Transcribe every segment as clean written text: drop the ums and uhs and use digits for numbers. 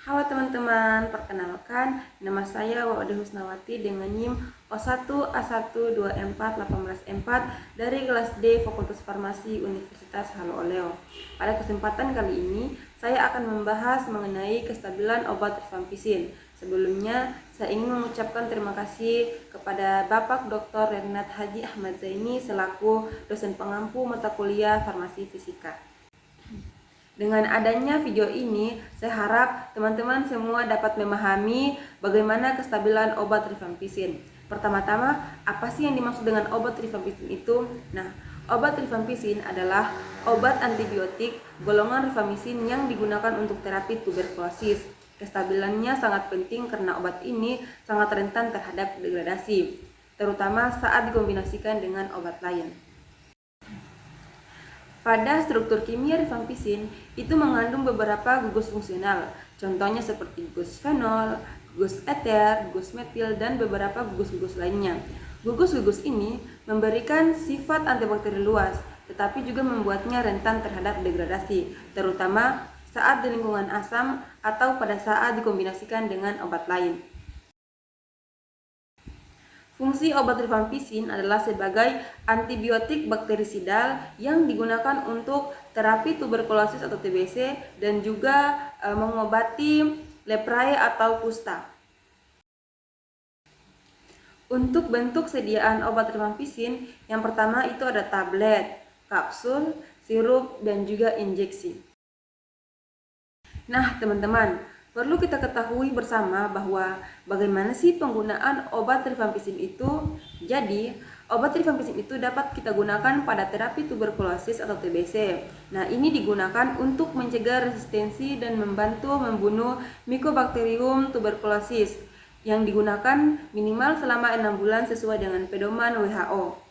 Halo teman-teman, perkenalkan nama saya Wawade Husnawati dengan NIM O1A1241814 dari kelas D Fakultas Farmasi Universitas Halu Oleo. Pada kesempatan kali ini, saya akan membahas mengenai kestabilan obat rifampicin. Sebelumnya, saya ingin mengucapkan terima kasih kepada Bapak Dr. Renat Haji Ahmad Zaini selaku dosen pengampu mata kuliah Farmasi Fisika. Dengan adanya video ini, saya harap teman-teman semua dapat memahami bagaimana kestabilan obat rifampicin. Pertama-tama, apa sih yang dimaksud dengan obat rifampicin itu? Nah, obat rifampicin adalah obat antibiotik golongan rifamicin yang digunakan untuk terapi tuberkulosis. Kestabilannya sangat penting karena obat ini sangat rentan terhadap degradasi, terutama saat dikombinasikan dengan obat lain. Pada struktur kimia rifampicin itu mengandung beberapa gugus fungsional, contohnya seperti gugus fenol, gugus eter, gugus metil, dan beberapa gugus-gugus lainnya. Gugus-gugus ini memberikan sifat antibakteri luas, tetapi juga membuatnya rentan terhadap degradasi, terutama saat di lingkungan asam atau pada saat dikombinasikan dengan obat lain. Fungsi obat rifampicin adalah sebagai antibiotik bakterisidal yang digunakan untuk terapi tuberkulosis atau TBC dan juga mengobati leprae atau kusta. Untuk bentuk sediaan obat rifampicin, yang pertama itu ada tablet, kapsul, sirup, dan juga injeksi. Nah, teman-teman, perlu kita ketahui bersama bahwa bagaimana sih penggunaan obat rifampicin itu. Jadi, obat rifampicin itu dapat kita gunakan pada terapi tuberkulosis atau TBC. Nah, ini digunakan untuk mencegah resistensi dan membantu membunuh Mycobacterium tuberculosis yang digunakan minimal selama 6 bulan sesuai dengan pedoman WHO.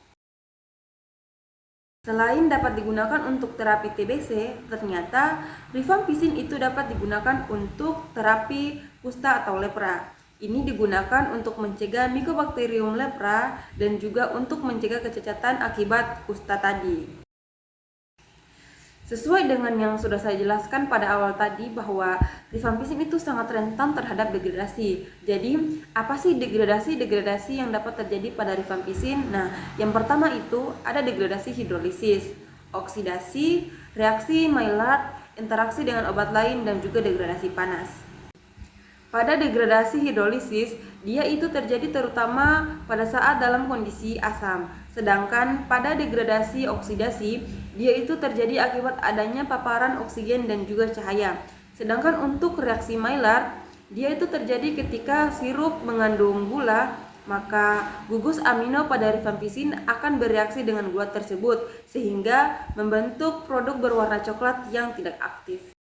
Selain dapat digunakan untuk terapi TBC, ternyata rifampicin itu dapat digunakan untuk terapi kusta atau lepra. Ini digunakan untuk mencegah Mycobacterium lepra dan juga untuk mencegah kecacatan akibat kusta tadi. Sesuai dengan yang sudah saya jelaskan pada awal tadi bahwa rifampicin itu sangat rentan terhadap degradasi. Jadi, apa sih degradasi yang dapat terjadi pada rifampicin? Nah, yang pertama itu ada degradasi hidrolisis, oksidasi, reaksi Maillard, interaksi dengan obat lain, dan juga degradasi panas. Pada degradasi hidrolisis, dia itu terjadi terutama pada saat dalam kondisi asam. Sedangkan pada degradasi oksidasi, dia itu terjadi akibat adanya paparan oksigen dan juga cahaya. Sedangkan untuk reaksi Maillard, dia itu terjadi ketika sirup mengandung gula, maka gugus amino pada rifampicin akan bereaksi dengan gula tersebut sehingga membentuk produk berwarna coklat yang tidak aktif.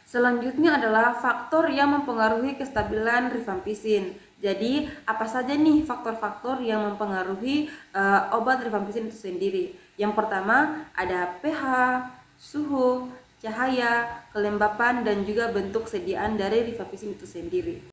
Selanjutnya adalah faktor yang mempengaruhi kestabilan rifampicin. Jadi, apa saja nih faktor-faktor yang mempengaruhi obat rifampicin itu sendiri? Yang pertama ada pH, suhu, cahaya, kelembapan, dan juga bentuk sediaan dari rifampicin itu sendiri.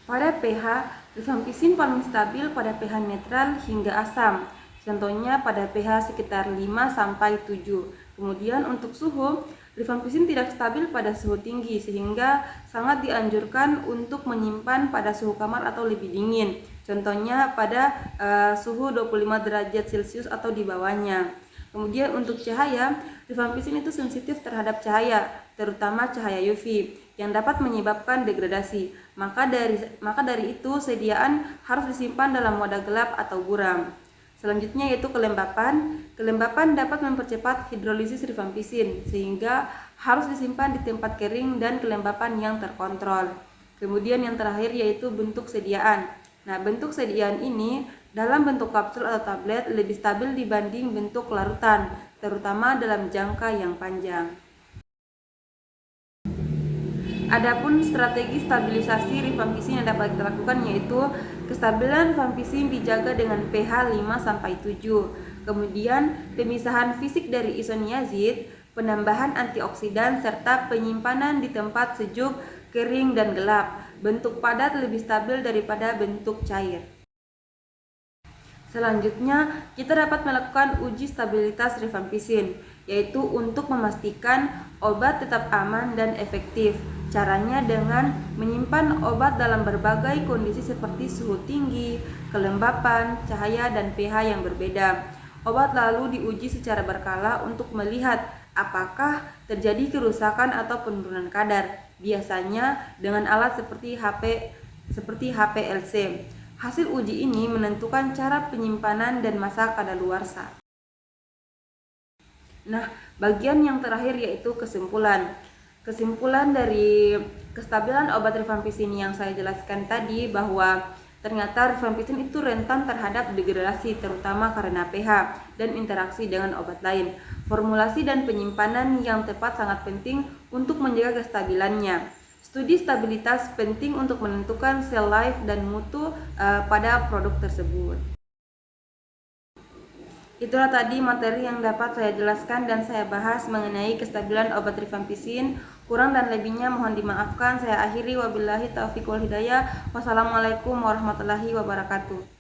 Pada pH, rifampicin paling stabil pada pH netral hingga asam. Contohnya pada pH sekitar 5-7. Kemudian untuk suhu, rifampicin tidak stabil pada suhu tinggi sehingga sangat dianjurkan untuk menyimpan pada suhu kamar atau lebih dingin. Contohnya pada suhu 25 derajat Celcius atau di bawahnya. Kemudian untuk cahaya, rifampicin itu sensitif terhadap cahaya, terutama cahaya UV yang dapat menyebabkan degradasi. Maka dari itu sediaan harus disimpan dalam wadah gelap atau buram. Selanjutnya yaitu kelembapan. Kelembapan dapat mempercepat hidrolisis rifampicin sehingga harus disimpan di tempat kering dan kelembapan yang terkontrol. Kemudian yang terakhir yaitu bentuk sediaan. Nah, bentuk sediaan ini dalam bentuk kapsul atau tablet lebih stabil dibanding bentuk larutan, terutama dalam jangka yang panjang. Adapun strategi stabilisasi rifampicin yang dapat kita lakukan yaitu kestabilan rifampicin dijaga dengan pH 5-7. Kemudian pemisahan fisik dari isoniazid, penambahan antioksidan serta penyimpanan di tempat sejuk, kering dan gelap. Bentuk padat lebih stabil daripada bentuk cair. Selanjutnya, kita dapat melakukan uji stabilitas rifampicin, yaitu untuk memastikan Obat tetap aman dan efektif. Caranya dengan menyimpan obat dalam berbagai kondisi seperti suhu tinggi, kelembapan, cahaya, dan pH yang berbeda. Obat lalu diuji secara berkala untuk melihat apakah terjadi kerusakan atau penurunan kadar, biasanya dengan alat seperti HPLC. Hasil uji ini menentukan cara penyimpanan dan masa kadaluarsa. Nah, bagian yang terakhir yaitu kesimpulan. Kesimpulan dari kestabilan obat rifampicin yang saya jelaskan tadi bahwa ternyata rifampicin itu rentan terhadap degradasi terutama karena pH dan interaksi dengan obat lain. Formulasi dan penyimpanan yang tepat sangat penting untuk menjaga kestabilannya. Studi stabilitas penting untuk menentukan shelf life dan mutu pada produk tersebut. Itulah tadi materi yang dapat saya jelaskan dan saya bahas mengenai kestabilan obat rifampicin. Kurang dan lebihnya mohon dimaafkan. Saya akhiri, wabillahi taufiq wal hidayah. Wassalamualaikum warahmatullahi wabarakatuh.